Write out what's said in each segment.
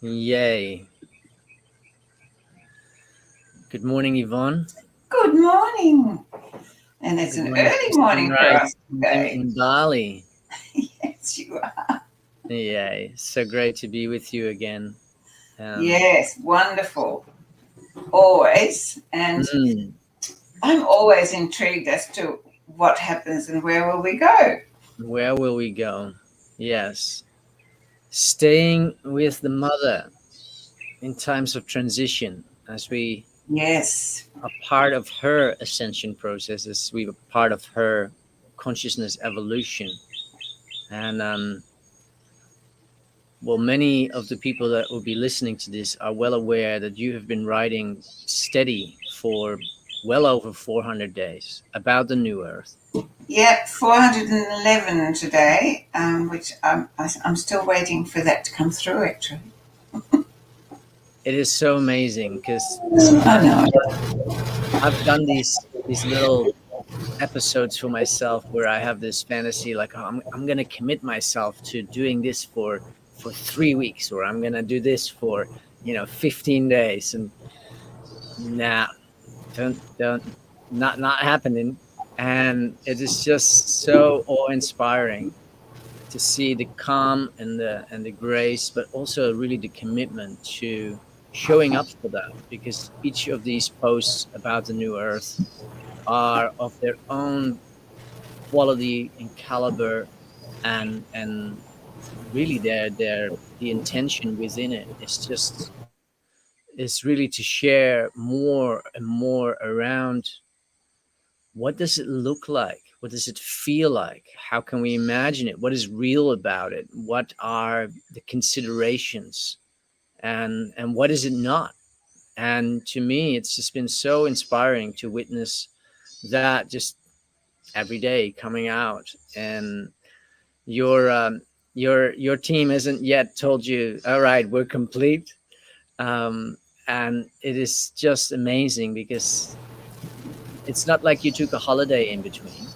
Yay. Good morning, Yvonne. Good morning. And it's Good an morning early from morning for us sunrise time today. in Bali. Yes, you are. Yay. So great to be with you again. Yes, wonderful. Always. And mm, I'm always intrigued as to what happens and where will we go. where will we go? Yes. Staying with the mother in times of transition as we Yes. are part of her ascension process, as we are part of her consciousness evolution. And well, many of the people that will be listening to this are well aware that you have been writing steady for well over 400 days about the new earth. Yep, 411 today, which I'm still waiting for that to come through, actually. It is so amazing because I know. I've done these little episodes for myself where I have this fantasy like, oh, I'm going to commit myself to doing this for 3 weeks, or I'm going to do this for 15 days, and nah, don't not happening. And it is just so awe-inspiring to see the calm and the grace, but also really the commitment to showing up for that, because each of these posts about the new earth are of their own quality and caliber, and really their the intention within it is really to share more and more around what does it look like, what does it feel like, how can we imagine it, what is real about it, what are the considerations, and what is it not. And to me it's just been so inspiring to witness that just every day coming out. And your your team hasn't yet told you, all right, we're complete. And it is just amazing because it's not like you took a holiday in between.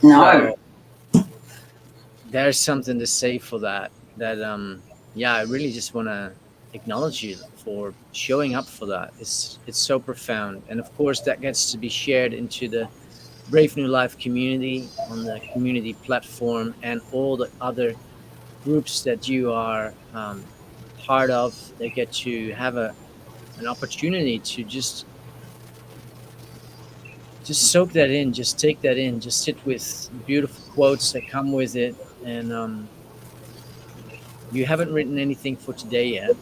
No. So there's something to say for that. That yeah, I really just want to acknowledge you for showing up for that. It's so profound, and of course that gets to be shared into the Brave New Life community on the community platform, and all the other groups that you are part of. They get to have an opportunity to just soak that in, just take that in, just sit with the beautiful quotes that come with it. And you haven't written anything for today yet.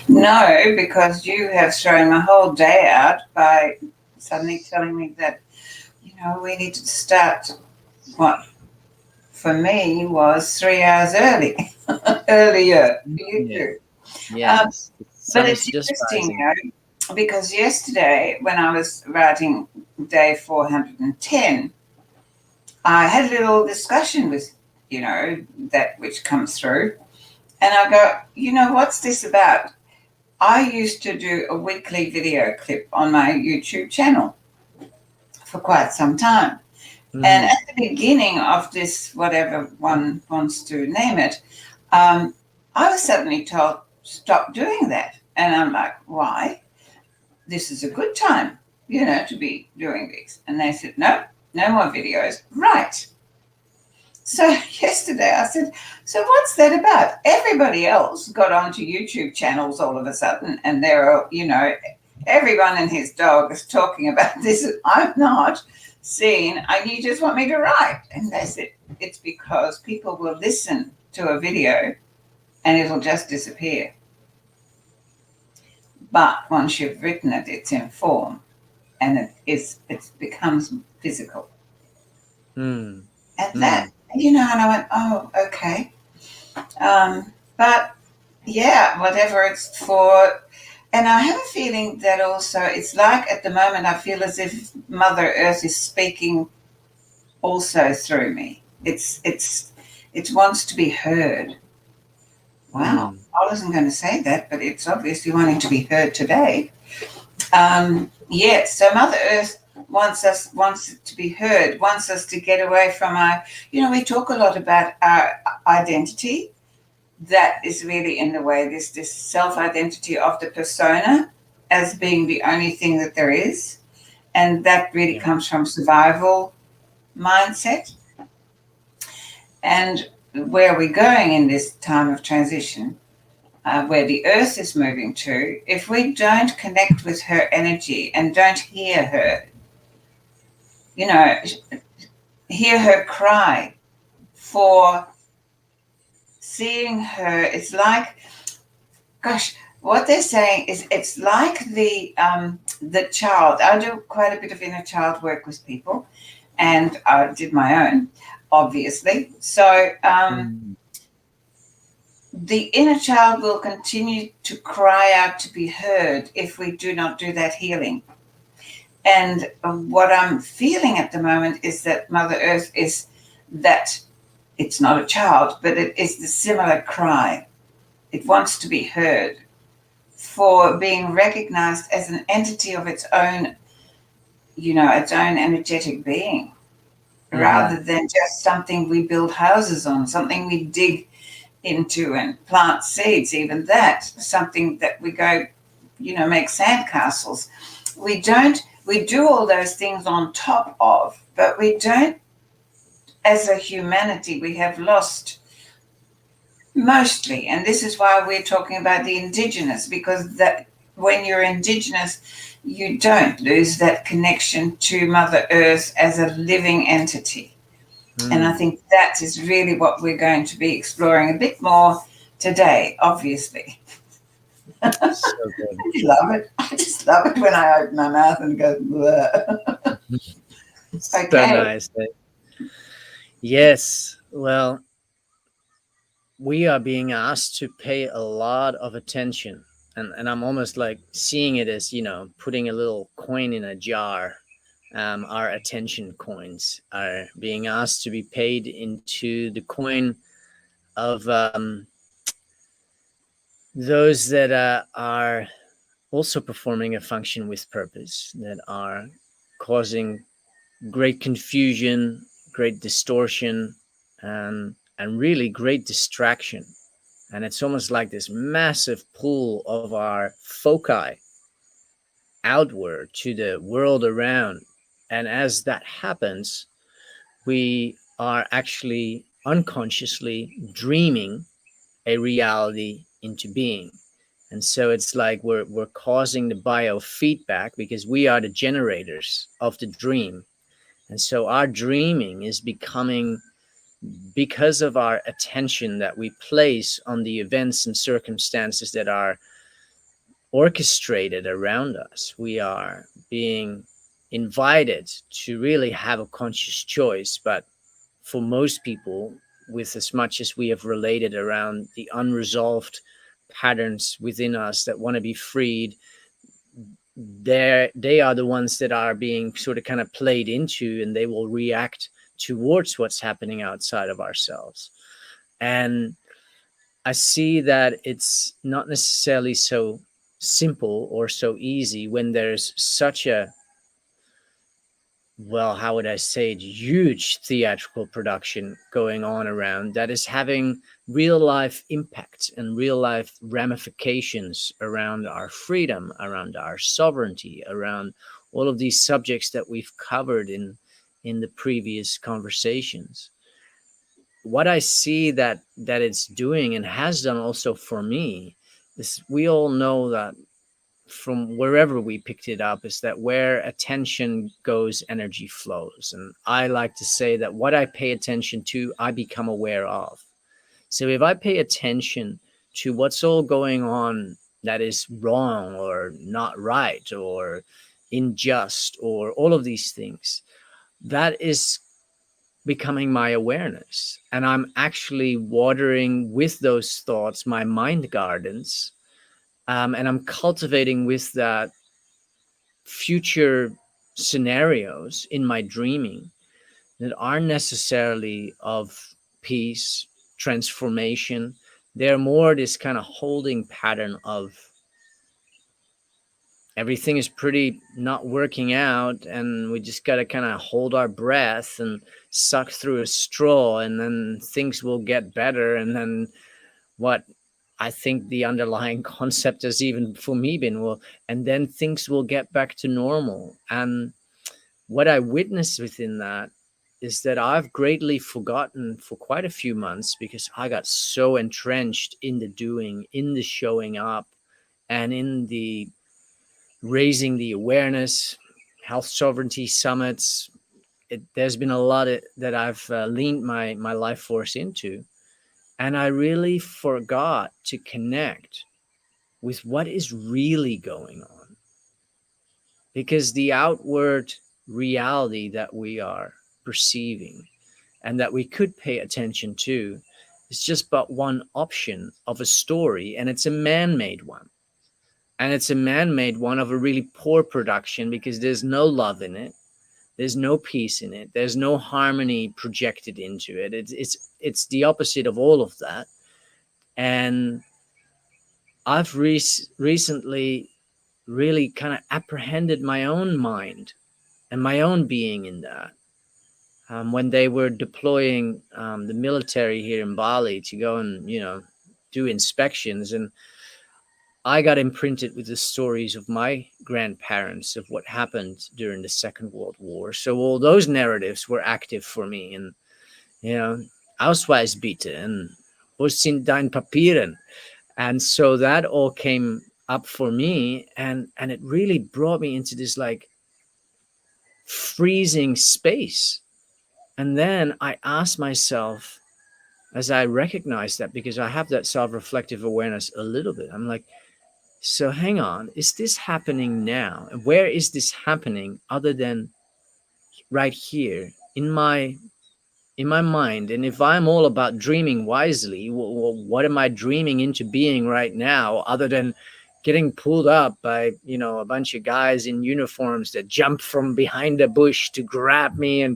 No, because you have thrown my whole day out by suddenly telling me that, we needed to start what for me was 3 hours earlier for you Yeah. two. Yes, the But sun is it's just interesting, rising. because yesterday when I was writing day 410, I had a little discussion with, that which comes through. And I go, what's this about? I used to do a weekly video clip on my YouTube channel for quite some time. And Hmm. at the beginning of this, whatever one wants to name it, I was suddenly told, stop doing that. And I'm like, why? This is a good time, to be doing this. And they said, no, no more videos. Right. So yesterday I said, so what's that about? Everybody else got onto YouTube channels all of a sudden, and there are, everyone and his dog is talking about this. I'm not seeing, and you just want me to write. And they said, it's because people will listen to a video and it'll just disappear. But once you've written it, it's in form and it becomes physical. Hmm. And Hmm. that, and I went, oh, okay. But yeah, whatever it's for. And I have a feeling that also it's like at the moment I feel as if Mother Earth is speaking also through me. It wants to be heard. Wow, Hmm. I wasn't going to say that, but it's obviously wanting to be heard today. Yes, so Mother Earth wants it to be heard, wants us to get away from our. We talk a lot about our identity, that is really in the way. This self-identity of the persona as being the only thing that there is. And that really Yeah. comes from survival mindset. And where we're going in this time of transition, where the earth is moving to, if we don't connect with her energy and don't hear her, you know, hear her cry for seeing her, it's like, gosh, what they're saying is it's like the child. I do quite a bit of inner child work with people, and I did my own, obviously. So the inner child will continue to cry out to be heard if we do not do that healing. And what I'm feeling at the moment is that Mother Earth is that it's not a child, but it is the similar cry. It wants to be heard for being recognized as an entity of its own, its own energetic being, rather than just something we build houses on, something we dig into and plant seeds, even that, something that we go, make sandcastles. We do all those things on top of, but we don't, as a humanity, we have lost mostly. And this is why we're talking about the indigenous, because that when you're indigenous, you don't lose that connection to Mother Earth as a living entity. And I think that is really what we're going to be exploring a bit more today, obviously. So good. I love it. I just love it when I open my mouth and go, bleh. So nice. Yes. Well, we are being asked to pay a lot of attention. And I'm almost like seeing it as, putting a little coin in a jar. Our attention coins are being asked to be paid into the coin of those that are also performing a function with purpose, that are causing great confusion, great distortion, and really great distraction. And it's almost like this massive pull of our foci outward to the world around. And as that happens, we are actually unconsciously dreaming a reality into being. And so it's like we're causing the biofeedback because we are the generators of the dream. And so our dreaming is becoming, because of our attention that we place on the events and circumstances that are orchestrated around us, we are being invited to really have a conscious choice. But for most people, with as much as we have related around the unresolved patterns within us that want to be freed, they are the ones that are being sort of kind of played into, and they will react towards what's happening outside of ourselves. And I see that it's not necessarily so simple or so easy when there's such a, well, how would I say it, huge theatrical production going on around that is having real life impact and real life ramifications around our freedom, around our sovereignty, around all of these subjects that we've covered in the previous conversations. What I see that it's doing and has done also for me is, we all know that from wherever we picked it up, is that where attention goes, energy flows. And I like to say that what I pay attention to, I become aware of. So if I pay attention to what's all going on that is wrong or not right or unjust or all of these things, that is becoming my awareness. And I'm actually watering with those thoughts my mind gardens. And I'm cultivating with that future scenarios in my dreaming that aren't necessarily of peace, transformation. They're more this kind of holding pattern of everything is pretty not working out, and we just got to kind of hold our breath and suck through a straw, and then things will get better. And then what I think the underlying concept has even for me been, well, and then things will get back to normal. And what I witnessed within that is that I've greatly forgotten for quite a few months because I got so entrenched in the doing, in the showing up, and in the raising the awareness, health sovereignty summits. There's been a lot that I've leaned my life force into, and I really forgot to connect with what is really going on, because the outward reality that we are perceiving and that we could pay attention to is just but one option of a story, and it's a man-made one. And it's a man-made one of a really poor production because there's no love in it. There's no peace in it. There's no harmony projected into it. It's the opposite of all of that. And I've recently really kind of apprehended my own mind and my own being in that. When they were deploying the military here in Bali to go and, do inspections, and I got imprinted with the stories of my grandparents of what happened during the Second World War. So all those narratives were active for me. And, Ausweisbitte and wo sind dein Papieren? And so that all came up for me. And it really brought me into this like freezing space. And then I asked myself, as I recognized that, because I have that self-reflective awareness a little bit, I'm like, so hang on, is this happening now? And where is this happening other than right here in my mind? And if I'm all about dreaming wisely, what am I dreaming into being right now other than getting pulled up by, a bunch of guys in uniforms that jump from behind a bush to grab me?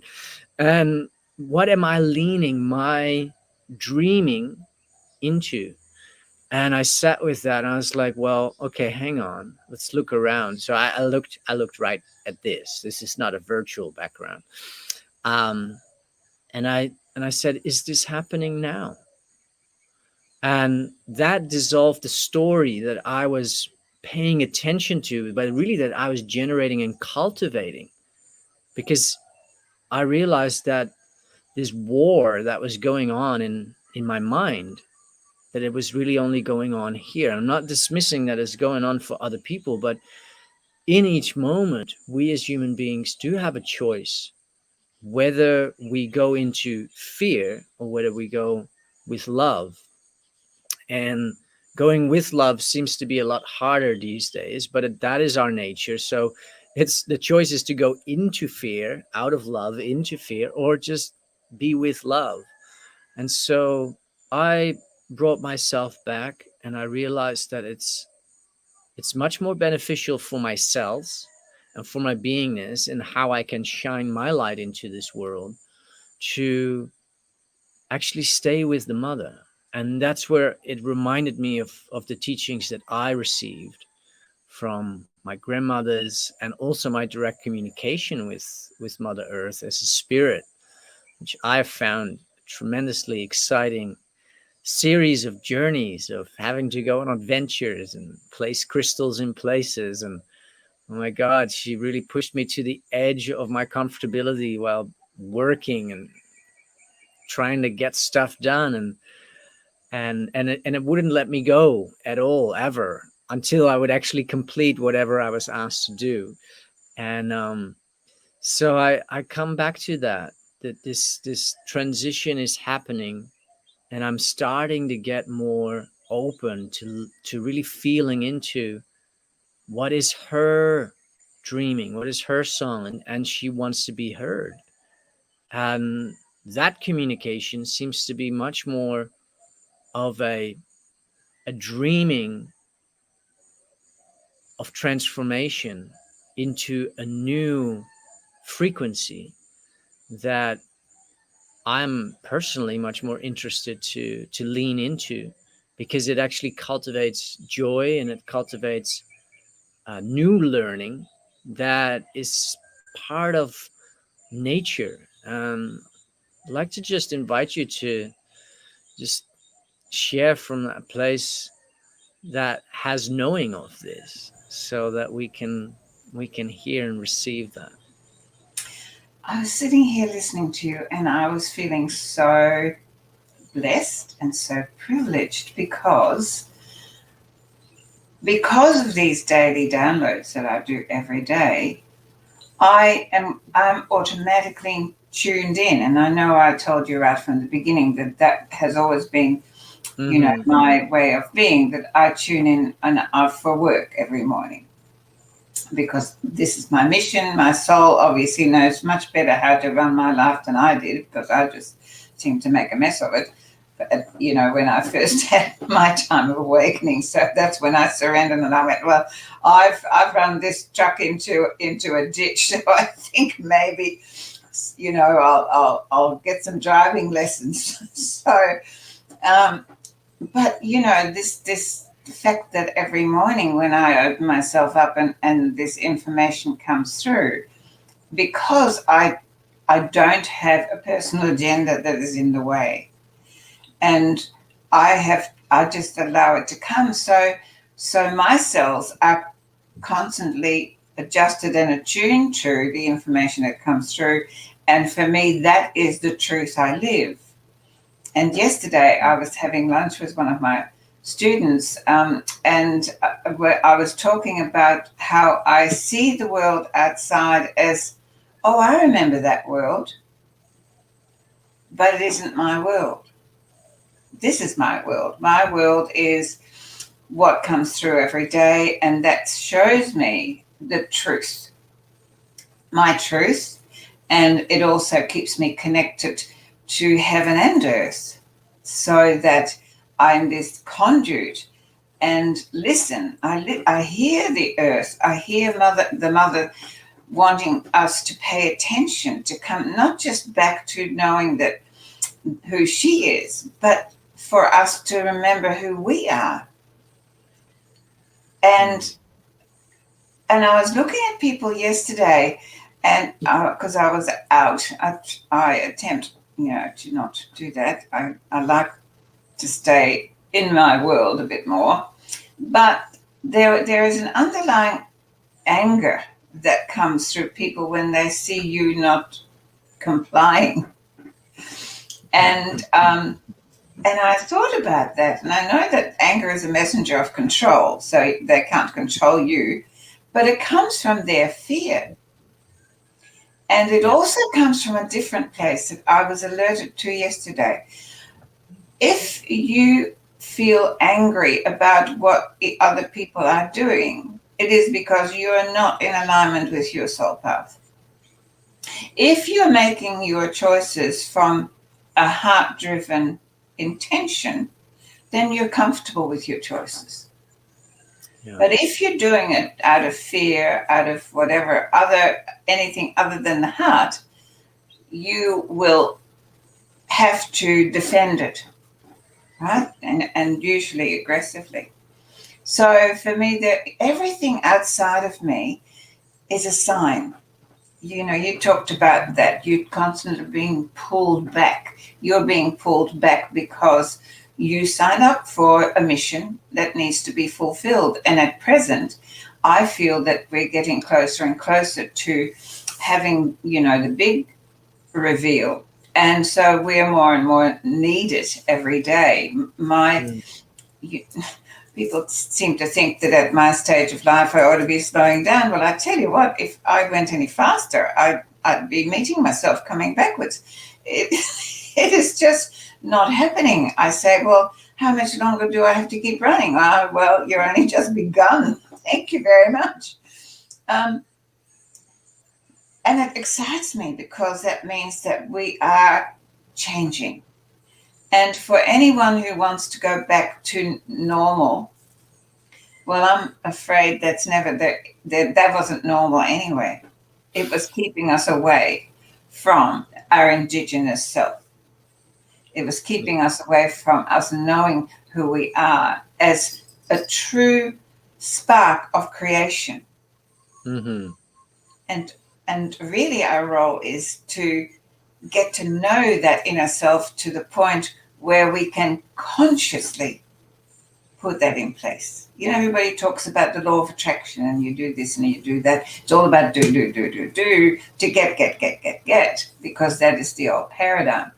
And what am I leaning my dreaming into? And I sat with that and I was like, well, okay, hang on, let's look around. So I looked right at this. This is not a virtual background. Um, and I said, is this happening now? And that dissolved the story that I was paying attention to, but really that I was generating and cultivating, because I realized that this war that was going on in my mind, that it was really only going on here. I'm not dismissing that it's going on for other people, but in each moment, we as human beings do have a choice whether we go into fear or whether we go with love. And going with love seems to be a lot harder these days, but that is our nature. So it's the choice is to go into fear, out of love, into fear, or just be with love. And so I brought myself back and I realized that it's much more beneficial for my cells and for my beingness and how I can shine my light into this world to actually stay with the mother. And that's where it reminded me of the teachings that I received from my grandmothers, and also my direct communication with Mother Earth as a spirit, which I found tremendously exciting series of journeys of having to go on adventures and place crystals in places. And oh my God, she really pushed me to the edge of my comfortability while working and trying to get stuff done. And it wouldn't let me go at all, ever, until I would actually complete whatever I was asked to do. And so I come back to that this transition is happening, and I'm starting to get more open to really feeling into what is her dreaming, what is her song, and she wants to be heard. And that communication seems to be much more of a dreaming of transformation into a new frequency that I'm personally much more interested to lean into, because it actually cultivates joy and it cultivates new learning that is part of nature. I'd like to just invite you to just share from that place that has knowing of this, so that we can hear and receive that. I was sitting here listening to you, and I was feeling so blessed and so privileged because of these daily downloads that I do every day. I'm automatically tuned in, and I know I told you right from the beginning that has always been, my way of being, that I tune in for work every morning, because this is my mission. My soul obviously knows much better how to run my life than I did, because I just seemed to make a mess of it. But, when I first had my time of awakening, so that's when I surrendered, and I went, well, I've run this truck into a ditch, so I think maybe, I'll get some driving lessons. So, but this the fact that every morning when I open myself up and this information comes through, because I don't have a personal agenda that is in the way, and I just allow it to come. So my cells are constantly adjusted and attuned to the information that comes through. And for me, that is the truth I live. And yesterday I was having lunch with one of my students, and I was talking about how I see the world outside as, oh, I remember that world, but it isn't my world. This is my world. My world is what comes through every day, and that shows me the truth, my truth, and it also keeps me connected to heaven and earth, so that I'm this conduit and listen. I hear the earth. I hear the mother wanting us to pay attention, to come not just back to knowing that who she is, but for us to remember who we are. And I was looking at people yesterday, and because I was out, I attempt, to not do that. I like to stay in my world a bit more, but there is an underlying anger that comes through people when they see you not complying, and I thought about that, and I know that anger is a messenger of control, so they can't control you, but it comes from their fear. And it also comes from a different place that I was alerted to yesterday. If you feel angry about what other people are doing, it is because you are not in alignment with your soul path. If you're making your choices from a heart-driven intention, then you're comfortable with your choices. Yeah. But if you're doing it out of fear, out of whatever anything other than the heart, you will have to defend it, right? And usually aggressively. So for me, everything outside of me is a sign. You talked about that. You're constantly being pulled back. You're being pulled back because you sign up for a mission that needs to be fulfilled. And at present, I feel that we're getting closer and closer to having, the big reveal. And so we're more and more needed every day. People seem to think that at my stage of life, I ought to be slowing down. Well, I tell you what, if I went any faster, I'd be meeting myself coming backwards. It is just not happening. I say, well, how much longer do I have to keep running? Well, you're only just begun. Thank you very much. And it excites me because that means that we are changing. And for anyone who wants to go back to normal, well, I'm afraid that's never that wasn't normal anyway. It was keeping us away from our indigenous self. It was keeping us away from us knowing who we are as a true spark of creation. Mm-hmm. And really our role is to get to know that inner self to the point where we can consciously put that in place. You know, everybody talks about the law of attraction, and you do this and you do that. It's all about do to get, because that is the old paradigm.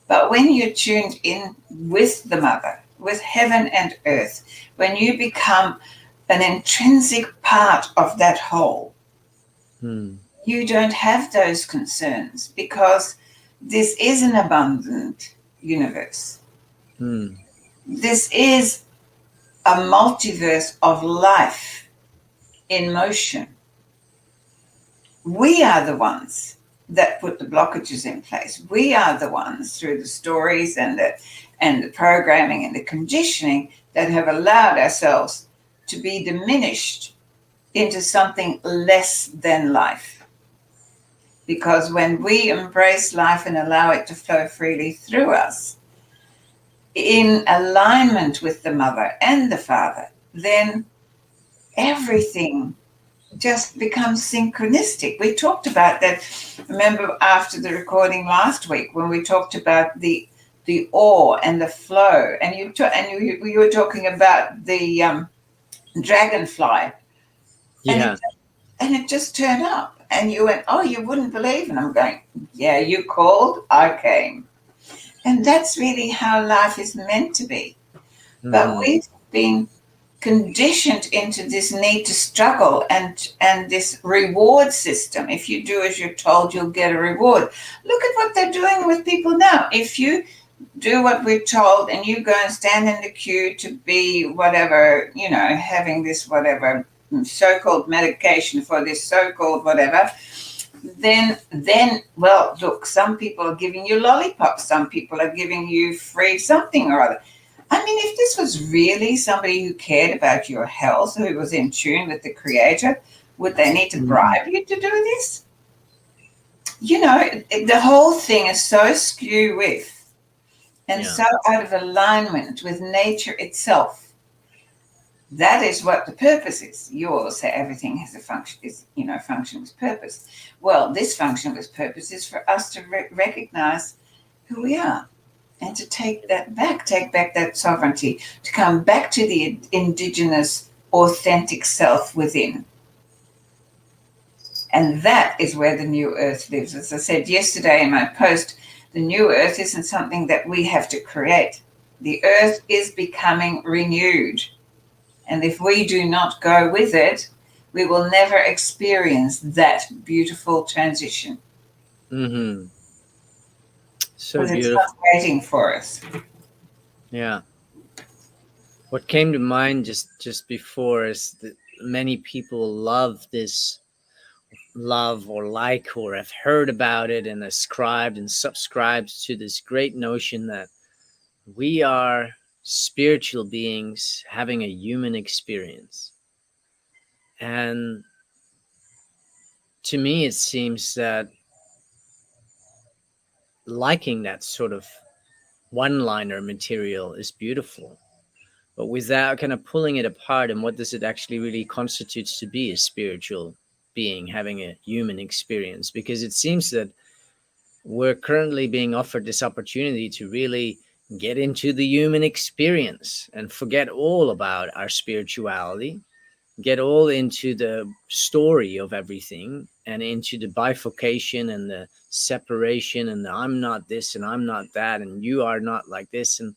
But when you're tuned in with the mother, with heaven and earth, when you become an intrinsic part of that whole, you don't have those concerns, because this is an abundant universe. This is a multiverse of life in motion. We are the ones that put the blockages in place. We are the ones, through the stories and the programming and the conditioning, that have allowed ourselves to be diminished into something less than life. Because when we embrace life and allow it to flow freely through us, in alignment with the mother and the father, then everything just becomes synchronistic. We talked about that, remember, after the recording last week, when we talked about the awe and the flow, and you were talking about the dragonfly, Yeah. and it just turned up, and you went, oh, you wouldn't believe, and I'm going, yeah, you called, I came. And that's really how life is meant to be. But we've been conditioned into this need to struggle and this reward system. If you do as you're told, you'll get a reward. Look at what they're doing with people now. If you do what we're told and you go and stand in the queue to be whatever, you know, having this whatever so-called medication for this so-called whatever, then well, look, some people are giving you lollipops, some people are giving you free something or other. I mean, if this was really somebody who cared about your health, who was in tune with the Creator, would they need to bribe you to do this? You know, the whole thing is so skew with and so out of alignment with nature itself. That is what the purpose is. You always say everything has a function, function with purpose. Well, this function with purpose is for us to recognize who we are and to take back that sovereignty, to come back to the indigenous, authentic self within. And that is where the new earth lives. As I said yesterday in my post, the new earth isn't something that we have to create. The earth is becoming renewed. And if we do not go with it, we will never experience that beautiful transition. So beautiful. It's not waiting for us. Yeah. What came to mind just before is that many people love or like or have heard about it and ascribed and subscribed to this great notion that we are spiritual beings having a human experience. And to me, it seems that liking that sort of one-liner material is beautiful, but without kind of pulling it apart and what does it actually really constitutes to be a spiritual being having a human experience, because it seems that we're currently being offered this opportunity to really get into the human experience and forget all about our spirituality, get all into the story of everything and into the bifurcation and the separation and the I'm not this and I'm not that and you are not like this. And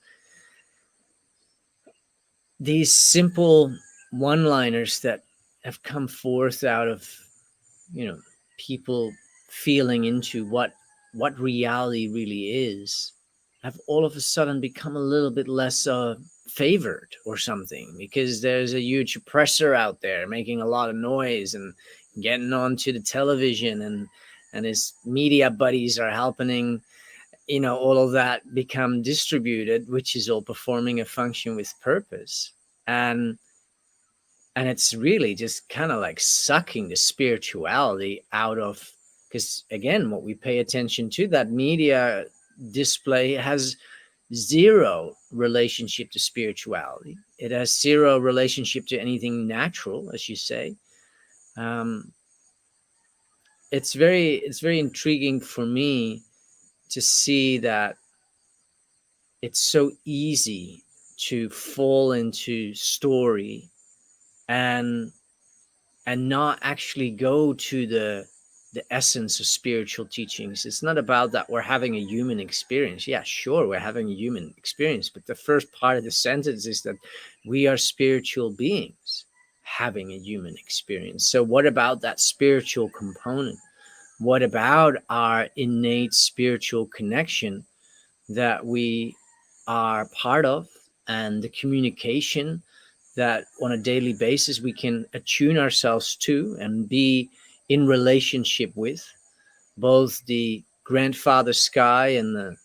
these simple one-liners that have come forth out of, people feeling into what reality really is, have all of a sudden become a little bit less favored or something, because there's a huge oppressor out there making a lot of noise and getting onto the television, and his media buddies are helping, all of that become distributed, which is all performing a function with purpose. And it's really just kind of like sucking the spirituality out of, because again, what we pay attention to, that media display has zero relationship to spirituality. It has zero relationship to anything natural, as you say. It's very intriguing for me to see that it's so easy to fall into story and not actually go to the essence of spiritual teachings. It's not about that we're having a human experience. Yeah, sure, we're having a human experience, but the first part of the sentence is that we are spiritual beings having a human experience. So what about that spiritual component? What about our innate spiritual connection that we are part of, and the communication that on a daily basis we can attune ourselves to and be in relationship with both the grandfather sky and the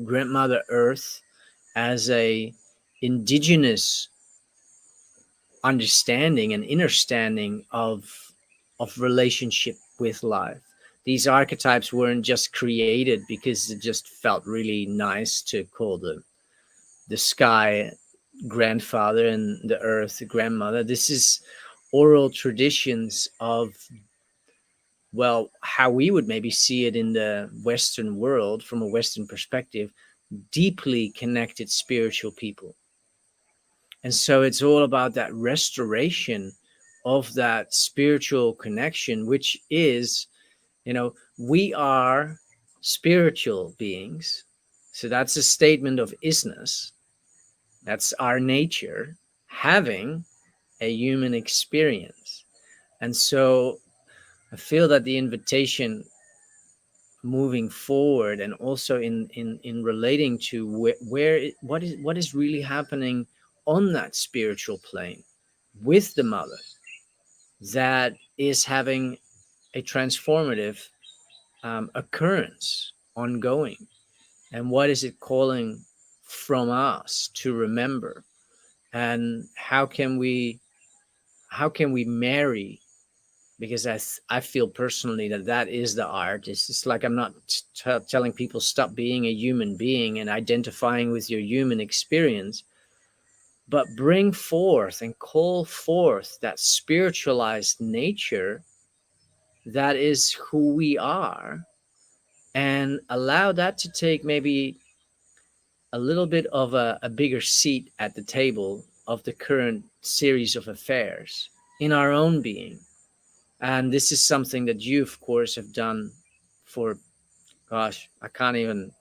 grandmother earth as a indigenous understanding and understanding of relationship with life. These archetypes weren't just created because it just felt really nice to call the sky grandfather and the earth grandmother. This is oral traditions of, well, how we would maybe see it in the Western world from a Western perspective, deeply connected spiritual people. And so it's all about that restoration of that spiritual connection, which is, we are spiritual beings. So that's a statement of isness. That's our nature having a human experience. And so I feel that the invitation moving forward, and also in relating to what is really happening on that spiritual plane with the mother, that is having a transformative occurrence ongoing, and what is it calling from us to remember, and how can we marry, because I feel personally that is the art. It's just like, I'm not telling people stop being a human being and identifying with your human experience, but bring forth and call forth that spiritualized nature that is who we are, and allow that to take maybe a little bit of a bigger seat at the table of the current series of affairs in our own being. And this is something that you, of course, have done for, gosh, I can't even,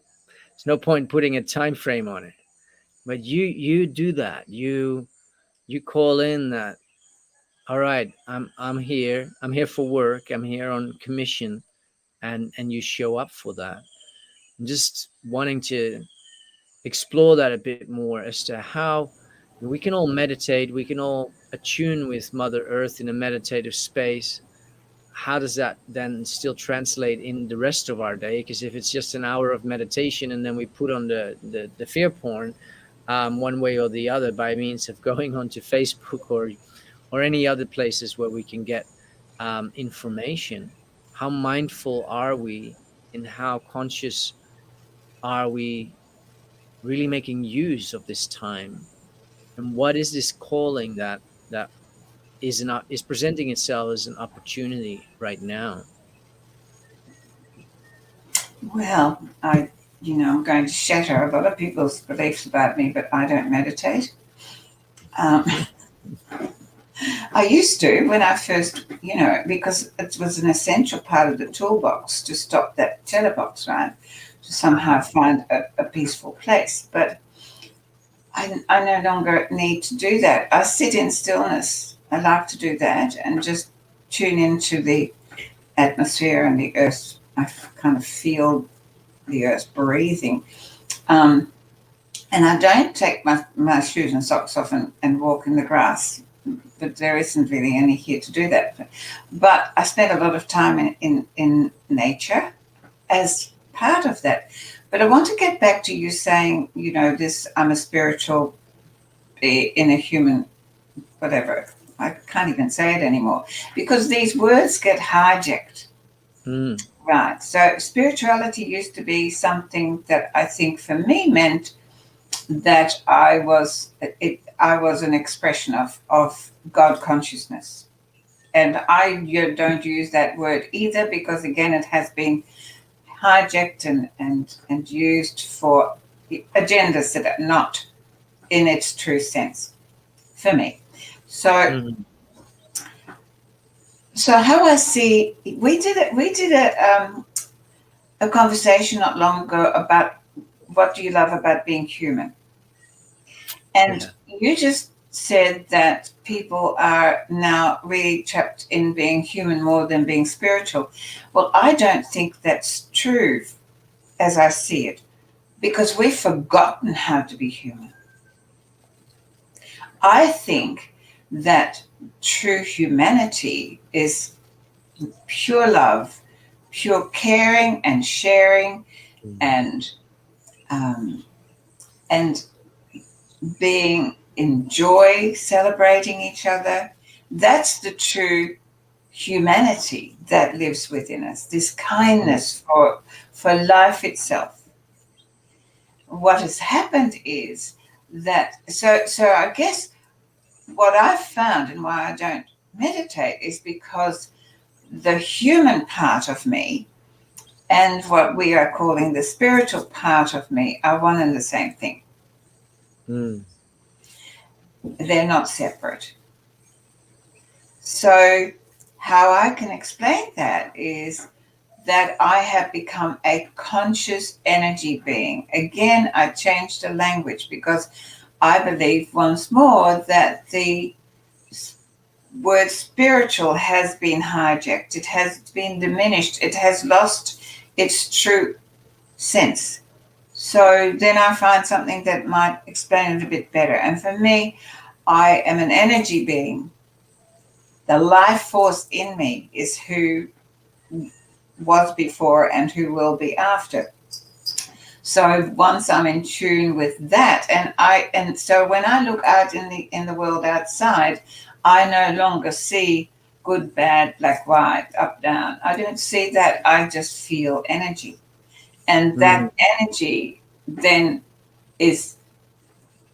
there's no point putting a time frame on it. But you do that. You call in that, all right, I'm here. I'm here for work. I'm here on commission, and you show up for that. I'm just wanting to explore that a bit more as to how we can all meditate, we can all attune with Mother Earth in a meditative space. How does that then still translate in the rest of our day? Because if it's just an hour of meditation and then we put on the fear porn, one way or the other, by means of going onto Facebook or any other places where we can get information, how mindful are we, and how conscious are we really making use of this time? And what is this calling that is presenting itself as an opportunity right now? Well, I'm going to shatter a lot of people's beliefs about me, but I don't meditate. Um, I used to when I first, because it was an essential part of the toolbox to stop that letterbox, right? To somehow find a peaceful place. But I no longer need to do that. I sit in stillness. I like to do that and just tune into the atmosphere and the earth. I kind of feel the earth breathing. Um, and I don't take my shoes and socks off and walk in the grass, but there isn't really any here to do that. But I spend a lot of time in nature as part of that. But I want to get back to you saying, this, I'm a spiritual in a human, whatever. I can't even say it anymore because these words get hijacked. Mm. Right. So spirituality used to be something that I think for me meant that I was an expression of God consciousness. And I don't use that word either because again it has been hijacked and used for agendas that are not in its true sense for me. So, so how I see, we did a conversation not long ago about what do you love about being human, and you just said that people are now really trapped in being human more than being spiritual. Well, I don't think that's true as I see it, because we've forgotten how to be human. I think that true humanity is pure love, pure caring and sharing, and being in joy, celebrating each other. That's the true humanity that lives within us, this kindness for life itself. What has happened is that, so I guess what I've found and why I don't meditate is because the human part of me and what we are calling the spiritual part of me are one and the same thing. They're not separate. So how I can explain that is that I have become a conscious energy being. Again, I changed the language because I believe once more that the word spiritual has been hijacked. It has been diminished. It has lost its true sense. So then I find something that might explain it a bit better. And for me, I am an energy being. The life force in me is who was before and who will be after. So once I'm in tune with that, and so when I look out in the world outside, I no longer see good, bad, black, white, up, down. I don't see that. I just feel energy. And that energy then is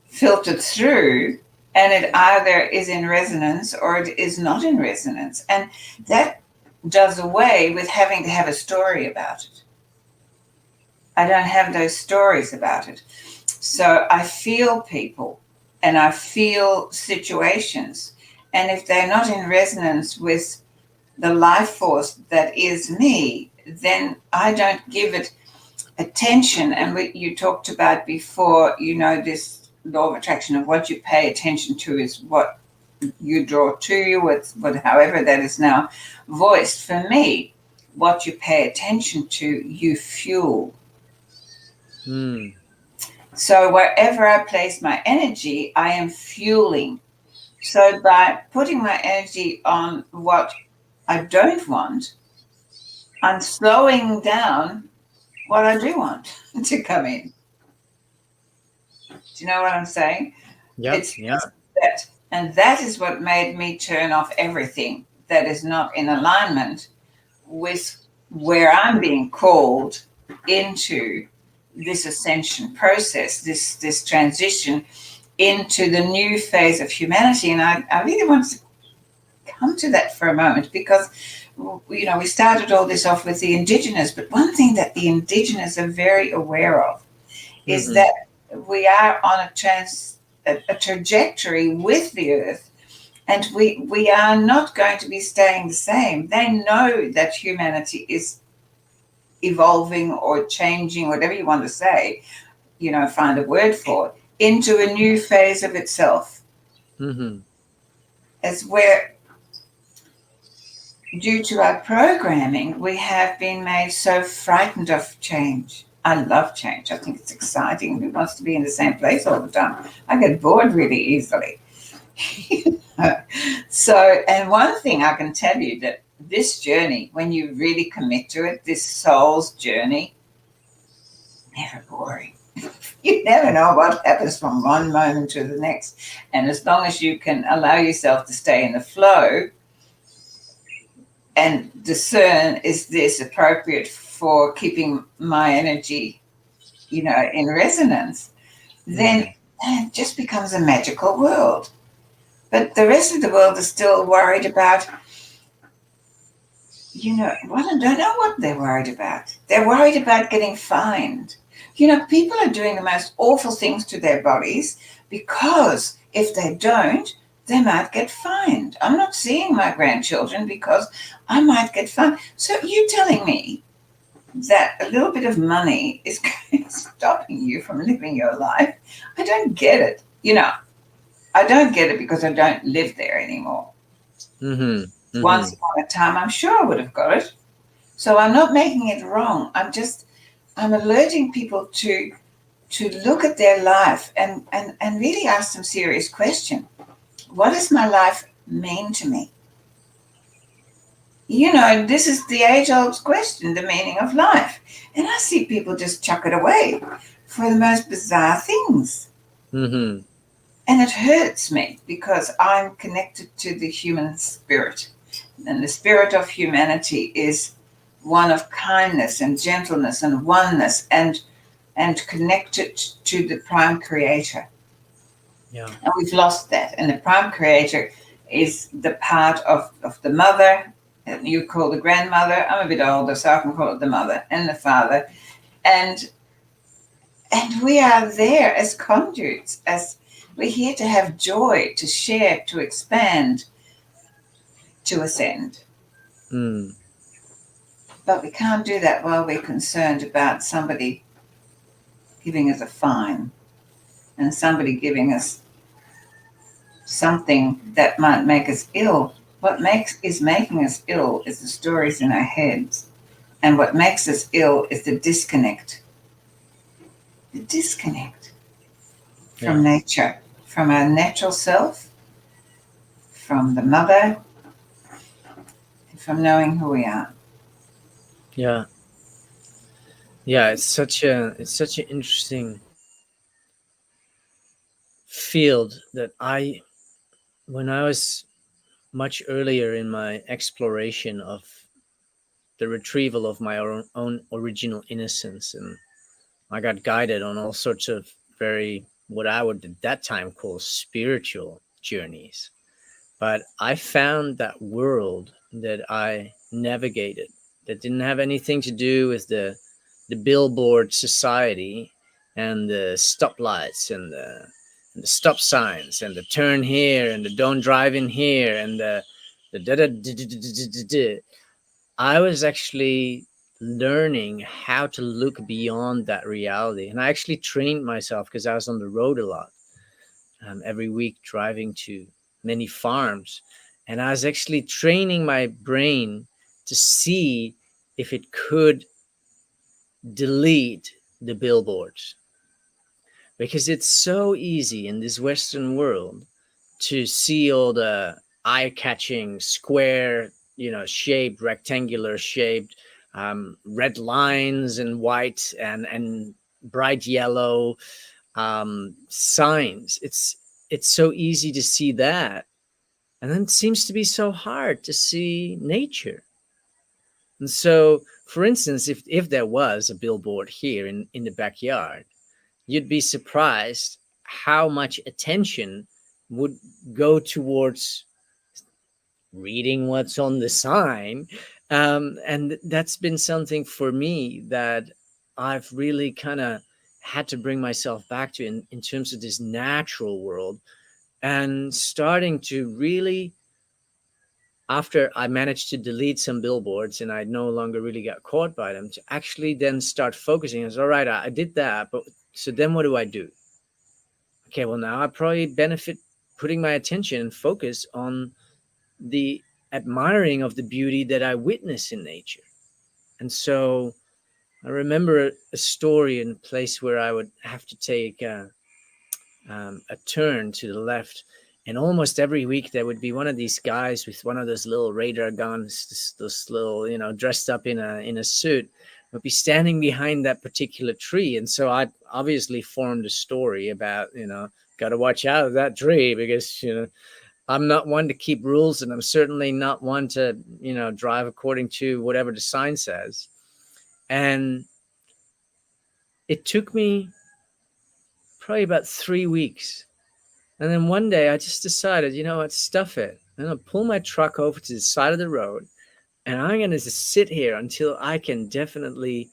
filtered through, and it either is in resonance or it is not in resonance. And that does away with having to have a story about it. I don't have those stories about it. So I feel people and I feel situations. And if they're not in resonance with the life force that is me, then I don't give it attention. And you talked about before, this law of attraction of what you pay attention to is what you draw to you, with however that is now voiced. For me, what you pay attention to, you fuel. So wherever I place my energy, I am fueling. So by putting my energy on what I don't want, I'm slowing down what I do want to come in. Do you know what I'm saying? It's that, and that is what made me turn off everything that is not in alignment with where I'm being called into this ascension process, this transition into the new phase of humanity. And I really want to come to that for a moment, because we started all this off with the indigenous, but one thing that the indigenous are very aware of is that we are on a trajectory with the earth, and we are not going to be staying the same. They know that humanity is evolving or changing, whatever you want to say, find a word for it, into a new phase of itself. As where, due to our programming, we have been made so frightened of change. I love change. I think it's exciting. Who wants to be in the same place all the time? I get bored really easily. So, and one thing I can tell you, that this journey, when you really commit to it, this soul's journey, never boring. You never know what happens from one moment to the next. And as long as you can allow yourself to stay in the flow and discern, is this appropriate for keeping my energy, in resonance, then it just becomes a magical world. But the rest of the world is still worried about, I don't know what they're worried about. They're worried about getting fined. People are doing the most awful things to their bodies because if they don't, they might get fined. I'm not seeing my grandchildren because I might get fined. So you're telling me that a little bit of money is stopping you from living your life? I don't get it. I don't get it because I don't live there anymore. Mm-hmm. Mm-hmm. Once upon a time, I'm sure I would have got it. So I'm not making it wrong. I'm alerting people to look at their life and really ask some serious question. What does my life mean to me? This is the age-old question, the meaning of life. And I see people just chuck it away for the most bizarre things. Mm-hmm. And it hurts me because I'm connected to the human spirit. And the spirit of humanity is one of kindness and gentleness and oneness and connected to the prime creator. Yeah. And we've lost that. And the prime creator is the part of the mother, and you call the grandmother. I'm a bit older, so I can call it the mother and the father. And we are there as conduits, as we're here to have joy, to share, to expand, to ascend. Mm. But we can't do that while we're concerned about somebody giving us a fine and somebody giving us something that might make us ill. What is making us ill is the stories in our heads. And what makes us ill is the disconnect. The disconnect from nature, from our natural self, from the mother, and from knowing who we are. Yeah. Yeah, it's such an interesting field that when I was much earlier in my exploration of the retrieval of my own original innocence, and I got guided on all sorts of very, what I would at that time call, spiritual journeys. But I found that world that I navigated that didn't have anything to do with the billboard society and the stoplights and the stop signs and the turn here and the don't drive in here and the da da da da da da. I was actually learning how to look beyond that reality, and I actually trained myself because I was on the road a lot, every week driving to many farms, and I was actually training my brain to see if it could delete the billboards, because it's so easy in this Western world to see all the eye-catching square, shaped, rectangular shaped, red lines and white and bright yellow signs. It's so easy to see that, and then it seems to be so hard to see nature. And so, for instance, if there was a billboard here in the backyard, you'd be surprised how much attention would go towards reading what's on the sign. And that's been something for me that I've really kind of had to bring myself back to in terms of this natural world, and starting to really, after I managed to delete some billboards and I no longer really got caught by them, to actually then start focusing as, all right, I did that, but so then what do I do? Okay, well, now I probably benefit putting my attention and focus on the admiring of the beauty that I witness in nature. And so I remember a story in a place where I would have to take a turn to the left. And almost every week there would be one of these guys with one of those little radar guns, this little, dressed up in a suit, would be standing behind that particular tree. And so I obviously formed a story about, got to watch out of that tree, because, I'm not one to keep rules, and I'm certainly not one to, drive according to whatever the sign says. And it took me probably about 3 weeks. And then one day I just decided, you know what, stuff it. I'm going to pull my truck over to the side of the road, and I'm going to just sit here until I can definitely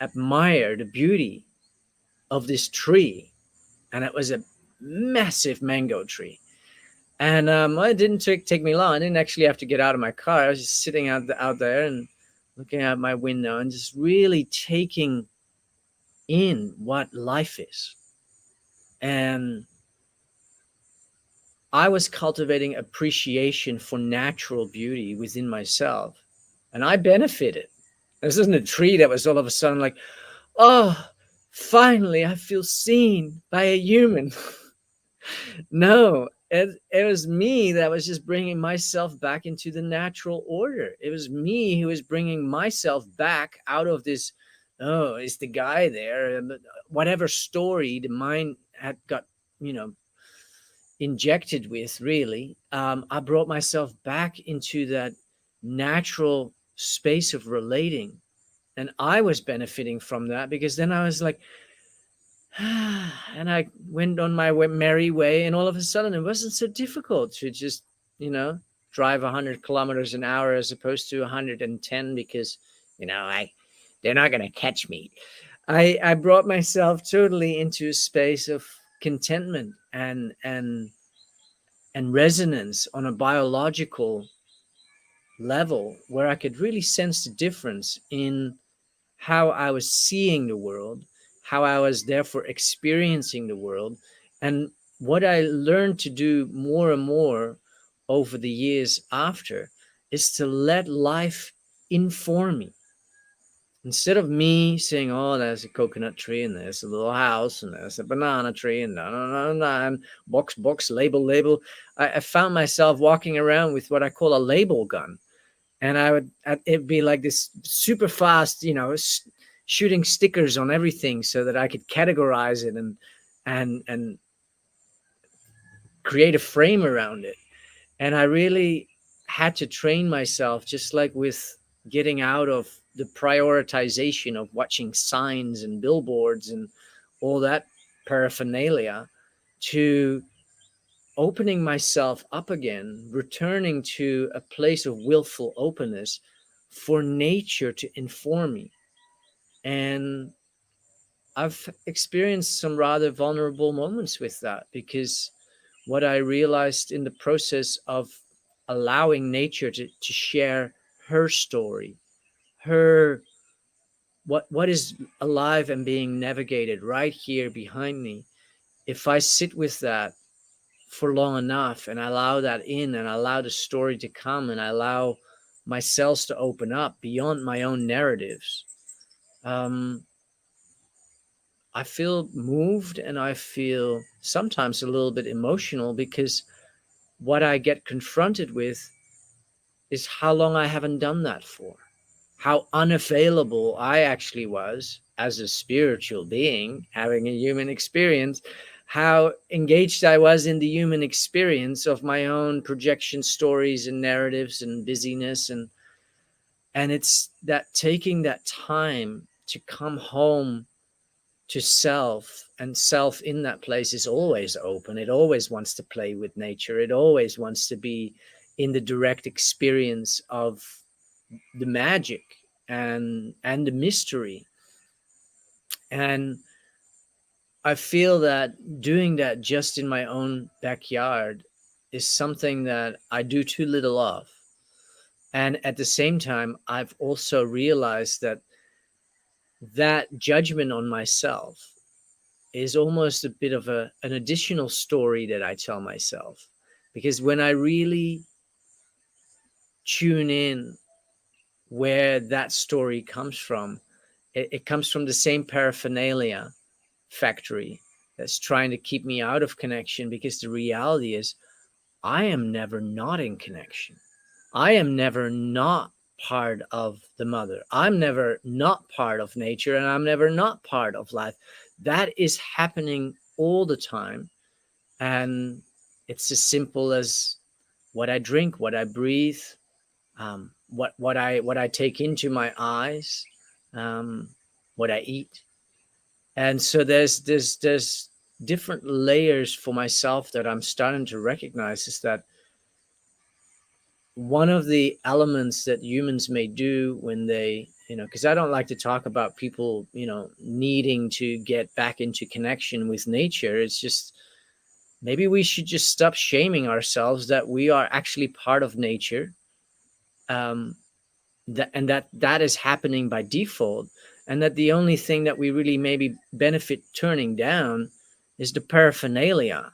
admire the beauty of this tree, and it was a massive mango tree. And it didn't take me long. I didn't actually have to get out of my car. I was just sitting out there and looking out my window and just really taking in what life is. And I was cultivating appreciation for natural beauty within myself, and I benefited. This isn't a tree that was all of a sudden like, oh, finally I feel seen by a human. No, it was me that was just bringing myself back into the natural order. It was me who was bringing myself back out of this, oh, is the guy there? Whatever story the mind had got, injected with, really. I brought myself back into that natural space of relating. And I was benefiting from that, because then I was like, and I went on my merry way, and all of a sudden it wasn't so difficult to just, drive 100 kilometers an hour as opposed to 110, because, they're not going to catch me. I brought myself totally into a space of contentment and resonance on a biological level, where I could really sense the difference in how I was seeing the world, how I was therefore experiencing the world. And what I learned to do more and more over the years after is to let life inform me. Instead of me saying, oh, there's a coconut tree, and there's a little house, and there's a banana tree, and and box, label, I found myself walking around with what I call a label gun. And it'd be like this super fast, shooting stickers on everything so that I could categorize it and create a frame around it. And I really had to train myself, just like with getting out of the prioritization of watching signs and billboards and all that paraphernalia, to opening myself up again, returning to a place of willful openness for nature to inform me. And I've experienced some rather vulnerable moments with that, because what I realized in the process of allowing nature to share her story, her what is alive and being navigated right here behind me, if I sit with that for long enough and I allow that in, and I allow the story to come, and I allow my cells to open up beyond my own narratives, I feel moved, and I feel sometimes a little bit emotional, because what I get confronted with is how long I haven't done that for, how unavailable I actually was as a spiritual being having a human experience, how engaged I was in the human experience of my own projection stories and narratives and busyness. And it's that taking that time to come home to self, and self in that place is always open. It always wants to play with nature. It always wants to be in the direct experience of the magic and the mystery. And I feel that doing that just in my own backyard is something that I do too little of. And at the same time, I've also realized that judgment on myself is almost a bit of an additional story that I tell myself. Because when I really tune in where that story comes from, it comes from the same paraphernalia factory that's trying to keep me out of connection. Because the reality is, I am never not in connection. I am never not part of the mother. I'm never not part of nature, and I'm never not part of life. That is happening all the time. And it's as simple as what I drink, what I breathe, what I take into my eyes, what I eat. And so there's different layers for myself that I'm starting to recognize, is that one of the elements that humans may do when they because I don't like to talk about people, needing to get back into connection with nature. It's just, maybe we should just stop shaming ourselves that we are actually part of nature, um, that is happening by default, and that the only thing that we really maybe benefit turning down is the paraphernalia,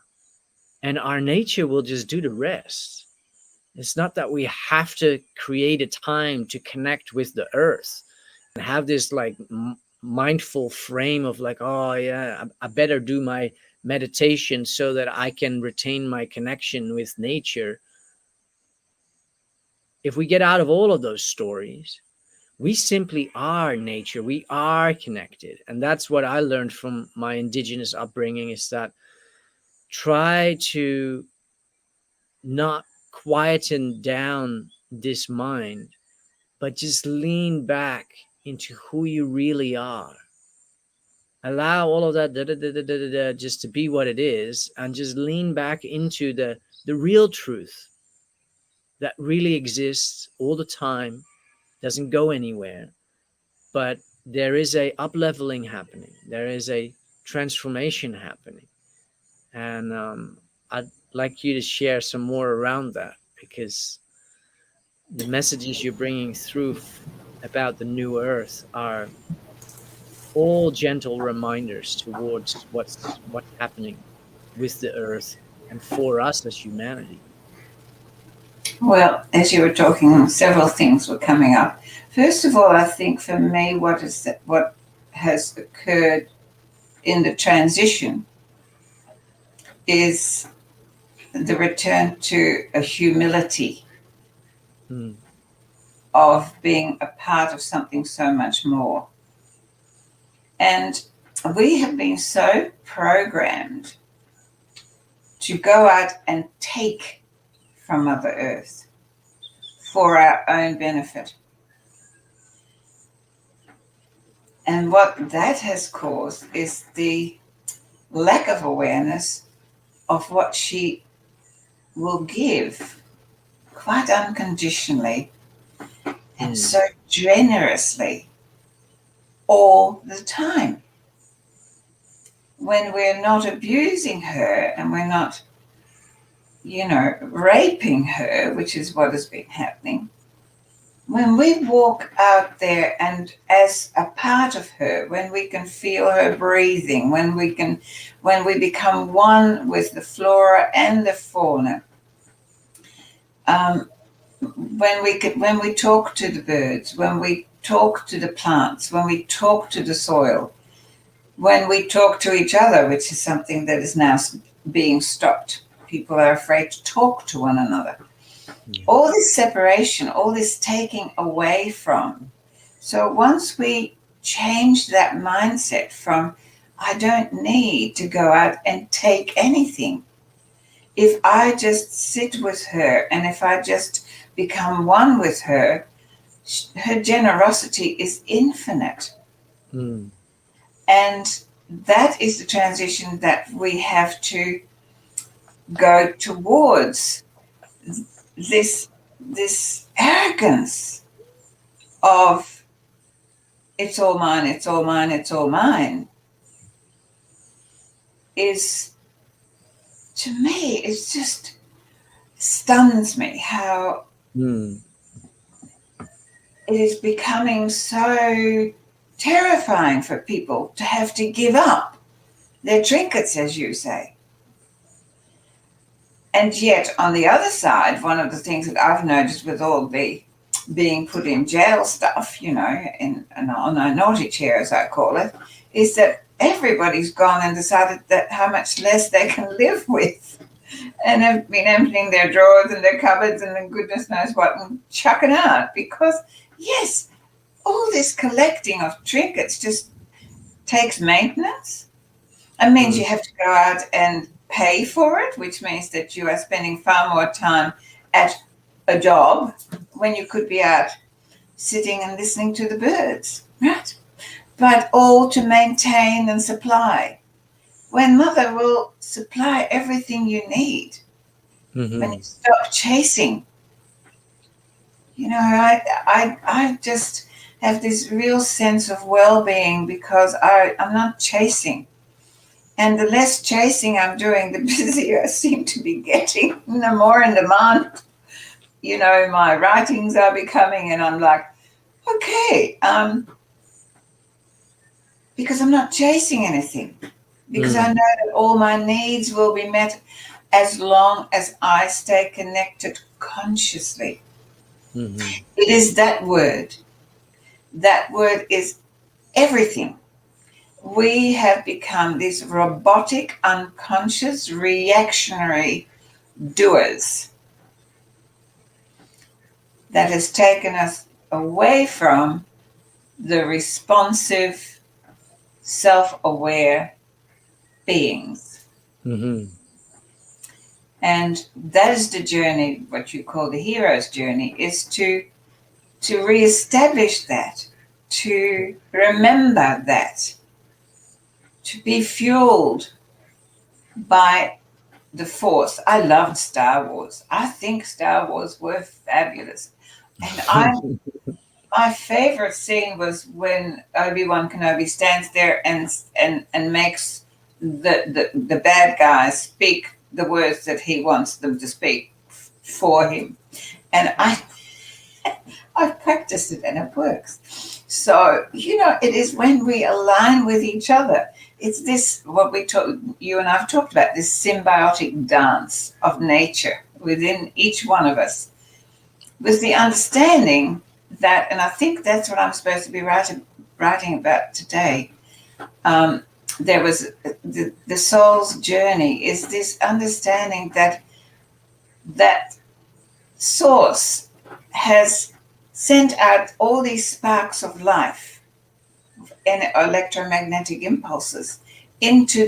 and our nature will just do the rest. It's not that we have to create a time to connect with the earth and have this like mindful frame of like, oh yeah, I better do my meditation so that I can retain my connection with nature. If we get out of all of those stories, we simply are nature. We are connected. And that's what I learned from my indigenous upbringing, is that try to not quieten down this mind, but just lean back into who you really are. Allow all of that just to be what it is, and just lean back into the real truth that really exists all the time, doesn't go anywhere. But there is a up-leveling happening. There is a transformation happening. And I'd like you to share some more around that, because the messages you're bringing through about the new earth are all gentle reminders towards what's happening with the earth and for us as humanity. Well, as you were talking, several things were coming up. First of all, I think for me, what has occurred in the transition is the return to a humility Mm. of being a part of something so much more. And we have been so programmed to go out and take from Mother Earth for our own benefit. And what that has caused is the lack of awareness of what she will give quite unconditionally and so generously all the time. When we're not abusing her and we're not, raping her, which is what has been happening, when we walk out there and as a part of her, when we can feel her breathing, when we become one with the flora and the fauna, when we talk to the birds, when we talk to the plants, when we talk to the soil, when we talk to each other, which is something that is now being stopped. People are afraid to talk to one another. Yeah. All this separation, all this taking away from. So once we change that mindset from, I don't need to go out and take anything. If I just sit with her and if I just become one with her, her generosity is infinite. Mm. And that is the transition that we have to go towards. This arrogance of it's all mine, it's all mine, it's all mine is, to me, it just stuns me how it is becoming so terrifying for people to have to give up their trinkets, as you say. And yet, on the other side, one of the things that I've noticed with all the being put in jail stuff, on a naughty chair, as I call it, is that everybody's gone and decided that how much less they can live with, and have been emptying their drawers and their cupboards and then goodness knows what and chucking out, because, yes, all this collecting of trinkets just takes maintenance. It means you have to go out and pay for it, which means that you are spending far more time at a job when you could be out sitting and listening to the birds, right? But all to maintain and supply. When Mother will supply everything you need, when you stop chasing. I just have this real sense of well-being because I'm not chasing. And the less chasing I'm doing, the busier I seem to be getting, the more in demand, my writings are becoming, and I'm like, okay, because I'm not chasing anything, because I know that all my needs will be met as long as I stay connected consciously. Mm-hmm. It is that word. That word is everything. We have become these robotic, unconscious, reactionary doers that has taken us away from the responsive, self-aware beings. Mm-hmm. And that is the journey, what you call the hero's journey, is to reestablish that, to remember that, to be fueled by the Force. I loved Star Wars. I think Star Wars were fabulous. And my favorite scene was when Obi-Wan Kenobi stands there and makes the bad guys speak the words that he wants them to speak for him. And I've practiced it and it works. So, it is when we align with each other. It's this, what you and I've talked about, this symbiotic dance of nature within each one of us, with the understanding that, and I think that's what I'm supposed to be writing about today. There was the soul's journey is this understanding that source has sent out all these sparks of life and electromagnetic impulses into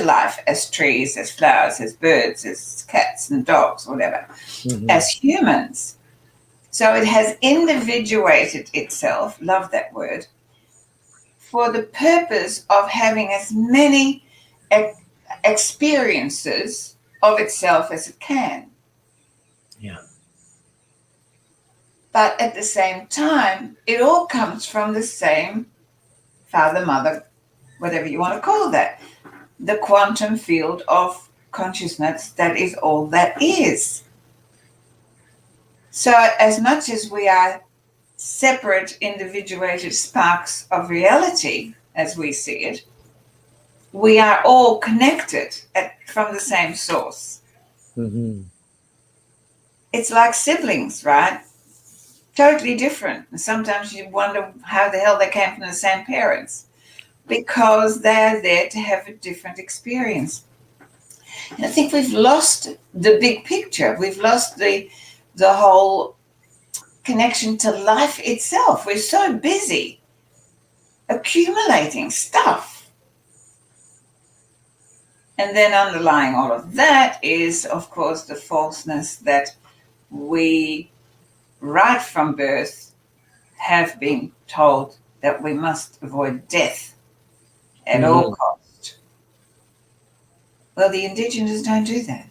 life, as trees, as flowers, as birds, as cats and dogs, whatever, as humans. So it has individuated itself, love that word, for the purpose of having as many experiences of itself as it can. Yeah. But at the same time, it all comes from the same father, mother, whatever you want to call that, the quantum field of consciousness that is all that is. So as much as we are separate, individuated sparks of reality, as we see it, we are all connected from the same source. Mm-hmm. It's like siblings, right? Totally different. And sometimes you wonder how the hell they came from the same parents, because they're there to have a different experience. And I think we've lost the big picture. We've lost the whole connection to life itself. We're so busy accumulating stuff. And then underlying all of that is, of course, the falseness that we, right from birth, have been told that we must avoid death at all costs. Well, the indigenous don't do that.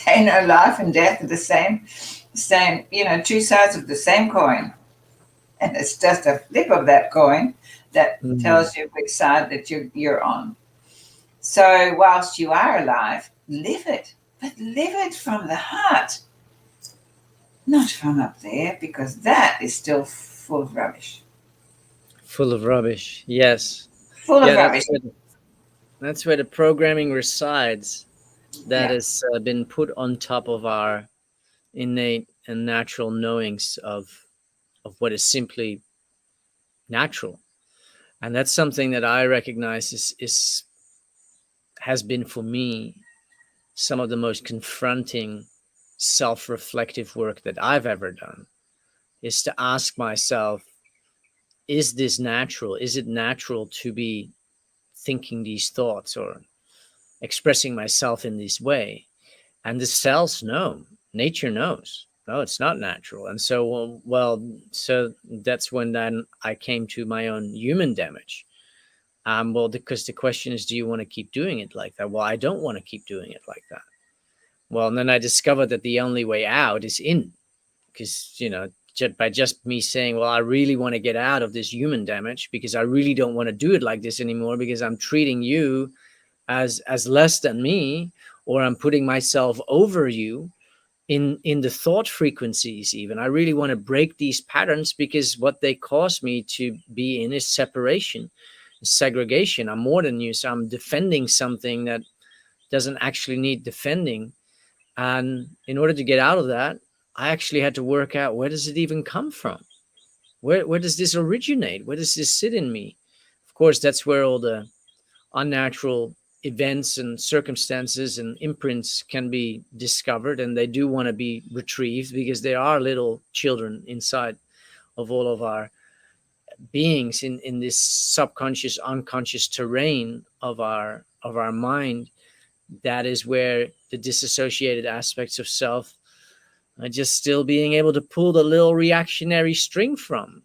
They know life and death are the same, two sides of the same coin. And it's just a flip of that coin that tells you which side that you're on. So whilst you are alive, live it, but live it from the heart, not from up there, because that is still full of rubbish. Full of rubbish. Yes. Full of Yeah, rubbish. that's where the programming resides. That Yeah. has been put on top of our innate and natural knowings of what is simply natural, and that's something that I recognize is has been for me some of the most confronting self-reflective work that I've ever done, is to ask myself, is this natural? Is it natural to be thinking these thoughts or expressing myself in this way? And the cells know, nature knows, no, it's not natural. And so, so that's when then I came to my own human damage. Because the question is, do you want to keep doing it like that? Well, I don't want to keep doing it like that. Well, and then I discovered that the only way out is in, because, by just me saying, well, I really want to get out of this human damage because I really don't want to do it like this anymore, because I'm treating you as less than me, or I'm putting myself over you in the thought frequencies. Even I really want to break these patterns, because what they cause me to be in is separation, segregation. I'm more than you, so I'm defending something that doesn't actually need defending. And in order to get out of that, I actually had to work out, where does it even come from? Where does this originate? Where does this sit in me? Of course, that's where all the unnatural events and circumstances and imprints can be discovered, and they do want to be retrieved, because there are little children inside of all of our beings in this subconscious, unconscious terrain of our mind. That is where the disassociated aspects of self are just still being able to pull the little reactionary string from,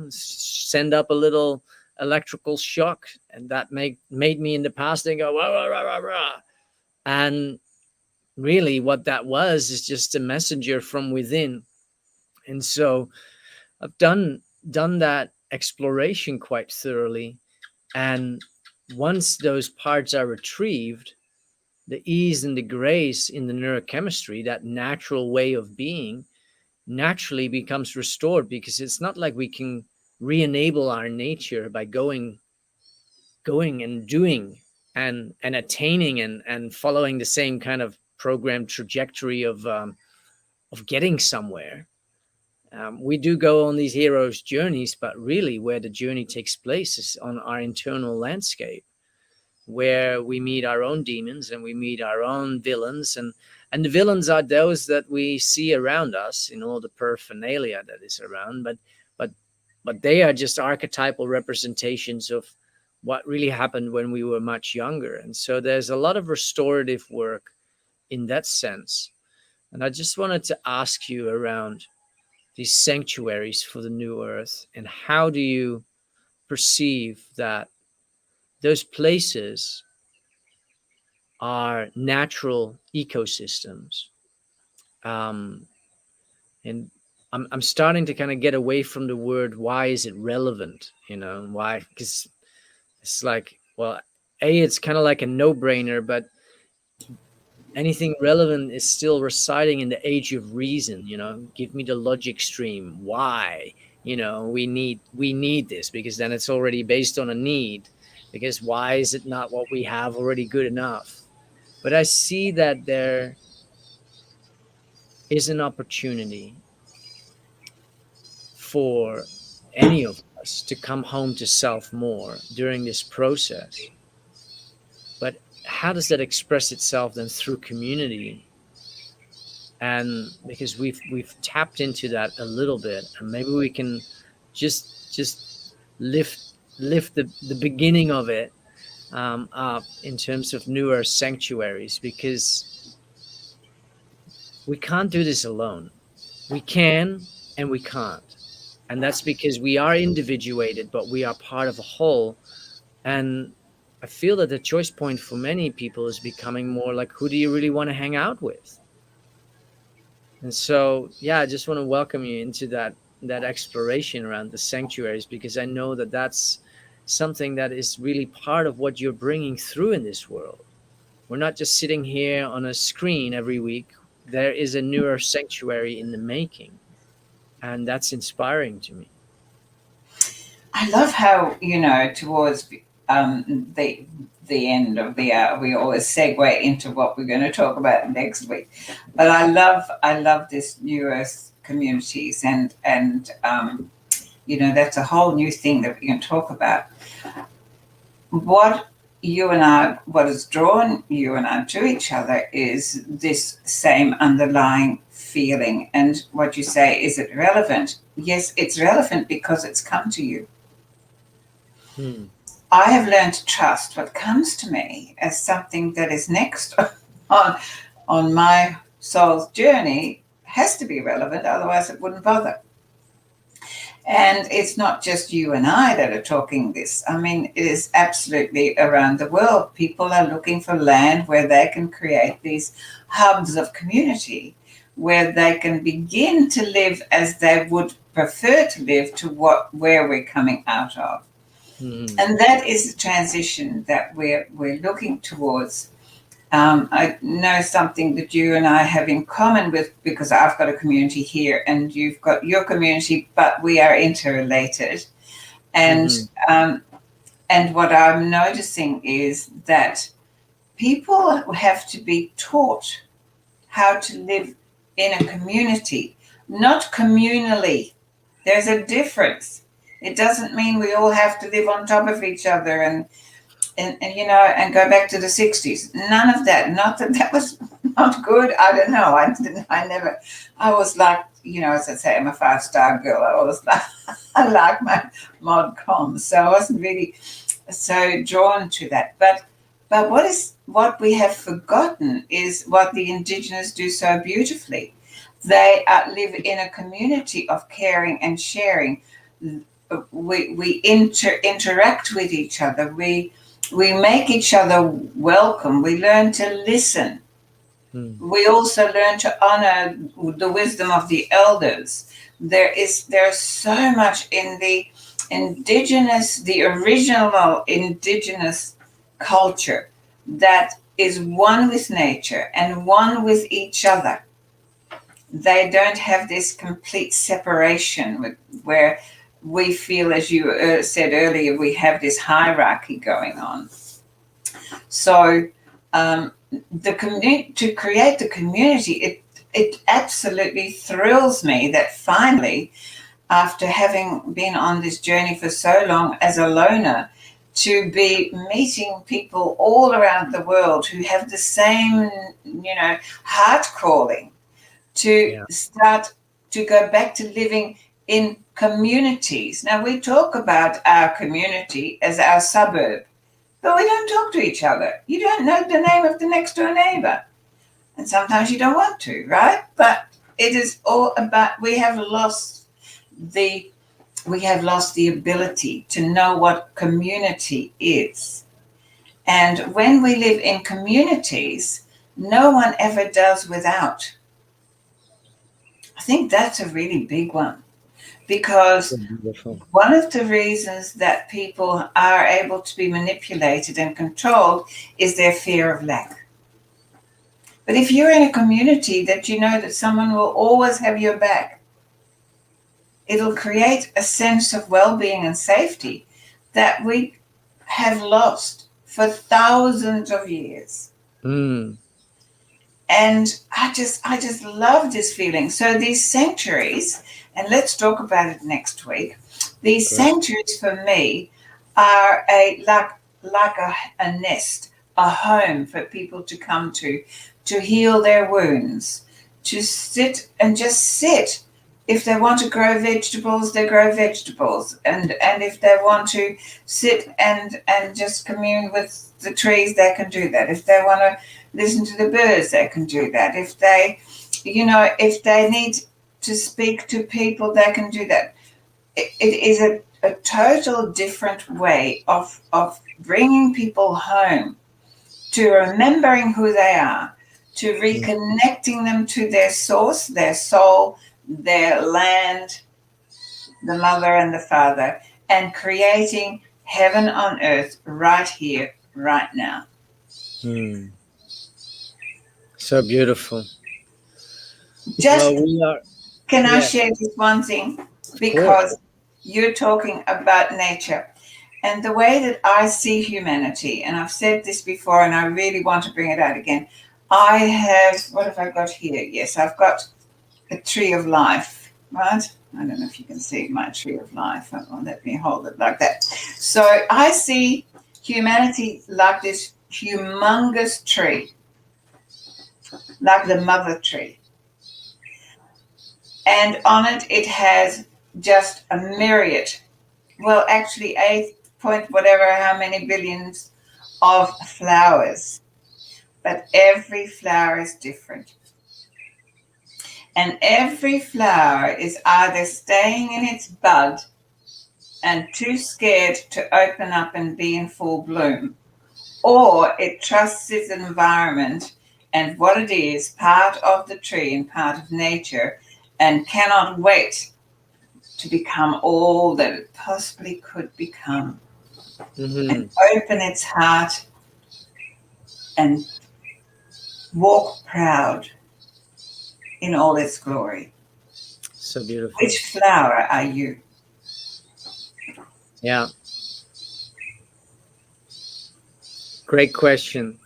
send up a little electrical shock, and that made me in the past and go rah, rah, rah, rah, rah. And really what that was is just a messenger from within. And so I've done that exploration quite thoroughly, and once those parts are retrieved, the ease and the grace in the neurochemistry, that natural way of being, naturally becomes restored, because it's not like we can re-enable our nature by going and doing and attaining and following the same kind of programmed trajectory of getting somewhere. We do go on these heroes' journeys, but really where the journey takes place is on our internal landscape, where we meet our own demons and we meet our own villains, and the villains are those that we see around us in all the paraphernalia that is around, but they are just archetypal representations of what really happened when we were much younger. And so there's a lot of restorative work in that sense. And I just wanted to ask you around these sanctuaries for the new earth, and how do you perceive that those places are natural ecosystems? And I'm starting to kind of get away from the word, why is it relevant? Why? Because it's like, well, it's kind of like a no-brainer, but anything relevant is still residing in the age of reason. Give me the logic stream. Why? We need this, because then it's already based on a need. Because why is it not what we have already good enough? But I see that there is an opportunity for any of us to come home to self more during this process. But how does that express itself then through community? And because we've tapped into that a little bit, and maybe we can just lift the beginning of it up in terms of newer sanctuaries, because we can't do this alone. We can and we can't. And that's because we are individuated, but we are part of a whole. And I feel that the choice point for many people is becoming more like, who do you really want to hang out with? And so, I just want to welcome you into that exploration around the sanctuaries, because I know that that's something that is really part of what you're bringing through in this world. We're not just sitting here on a screen every week. There is a newer sanctuary in the making. And that's inspiring to me. I love how, towards the end of the hour, we always segue into what we're going to talk about next week. But I love this New Earth communities, and that's a whole new thing that we can talk about. What has drawn you and I to each other is this same underlying feeling. And what you say, is it relevant? Yes, it's relevant because it's come to you. I have learned to trust what comes to me as something that is next on my soul's journey. Has to be relevant, otherwise it wouldn't bother. And it's not just you and I that are talking this. I mean, it is absolutely around the world. People are looking for land where they can create these hubs of community, where they can begin to live as they would prefer to live to where we're coming out of. And that is the transition that we're looking towards. I know something that you and I have in common with, because I've got a community here and you've got your community, but we are interrelated. And and what I'm noticing is that people have to be taught how to live in a community, not communally. There's a difference. It doesn't mean we all have to live on top of each other and you know, and go back to the 60s. None of that. Not that that was not good. I don't know. I was like, you know, as I say, I'm a 5-star girl. I was like, I like my mod coms. So I wasn't really so drawn to that. But what we have forgotten is what the indigenous do so beautifully. They live in a community of caring and sharing. We interact with each other. We make each other welcome. We learn to listen. We also learn to honor the wisdom of the elders. There's so much in the indigenous, the original indigenous culture that is one with nature and one with each other. They don't have this complete separation where we feel, as you said earlier, we have this hierarchy going on. So to create the community, it absolutely thrills me that finally, after having been on this journey for so long as a loner, to be meeting people all around the world who have the same, you know, heart calling, to start to go back to living in communities. Now, we talk about our community as our suburb, but we don't talk to each other. You don't know the name of the next door neighbor. And sometimes you don't want to, right? But it is all about, we have lost the ability to know what community is. And when we live in communities, no one ever does without. I think that's a really big one, because one of the reasons that people are able to be manipulated and controlled is their fear of lack. But if you're in a community that you know that someone will always have your back, it'll create a sense of well-being and safety that we have lost for thousands of years. And I just love this feeling. So these sanctuaries, and let's talk about it next week. These sanctuaries for me are like a nest, a home for people to come to heal their wounds, to sit and just sit. If they want to grow vegetables, they grow vegetables. And if they want to sit and just commune with the trees, they can do that. If they want to listen to the birds, they can do that. If they, you know, if they need to speak to people, they can do that. It is a total different way of bringing people home, to remembering who they are, to reconnecting them to their source, their soul, their land, the mother and the father, and creating heaven on earth right here, right now. So beautiful. Can I share this one thing? Because you're talking about nature and the way that I see humanity, and I've said this before and I really want to bring it out again. I have, what have I got here? Yes, I've got a tree of life, right? I don't know if you can see my tree of life. Oh, let me hold it like that. So I see humanity like this humongous tree, like the mother tree. And on it, it has just a myriad, well, actually 8 point whatever, how many billions of flowers. But every flower is different. And every flower is either staying in its bud and too scared to open up and be in full bloom, or it trusts its environment and what it is, part of the tree and part of nature, and cannot wait to become all that it possibly could become, and open its heart and walk proud in all its glory. So beautiful. Which flower are you? Yeah. Great question.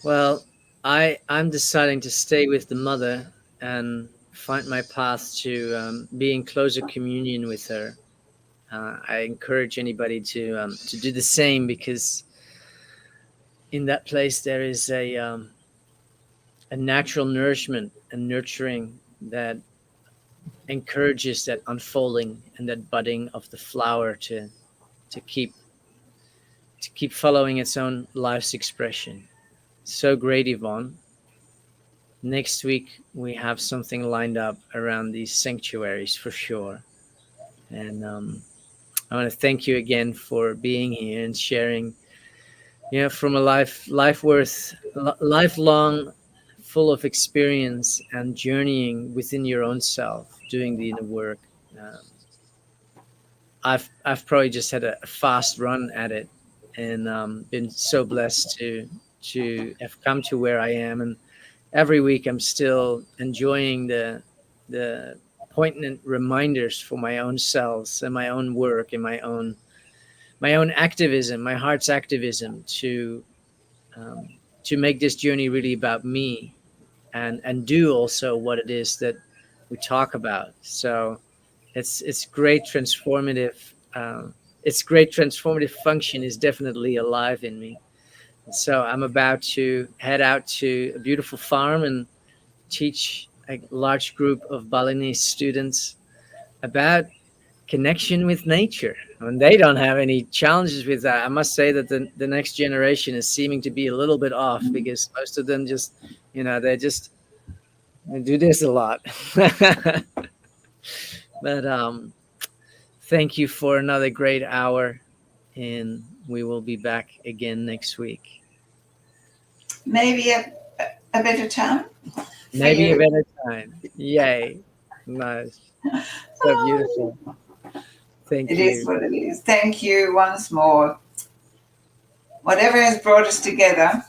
Well, I'm deciding to stay with the mother and find my path to be in closer communion with her. I encourage anybody to do the same, because in that place there is a natural nourishment and nurturing that encourages that unfolding and that budding of the flower to keep following its own life's expression. So great, Yvonne. Next week we have something lined up around these sanctuaries for sure. And I want to thank you again for being here and sharing, from a lifelong, full of experience and journeying within your own self, doing the inner work. Um, I've probably just had a fast run at it, and been so blessed to have come to where I am. And every week I'm still enjoying the poignant reminders for my own selves and my own work and my own activism, my heart's activism, um, to make this journey really about me, and do also what it is that we talk about. So it's great transformative. Its great transformative function is definitely alive in me. So I'm about to head out to a beautiful farm and teach a large group of Balinese students about connection with nature. And they don't have any challenges with that. I must say that the next generation is seeming to be a little bit off, because most of them just, they do this a lot. But thank you for another great hour, and we will be back again next week. Maybe a better time? Maybe a better time. Yay. Nice. So beautiful. Thank you. It is you. what it is. Thank you once more. Whatever has brought us together,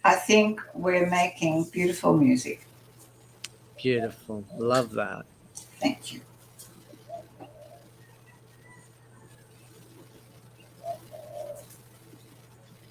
I think we're making beautiful music. Beautiful. Love that. Thank you.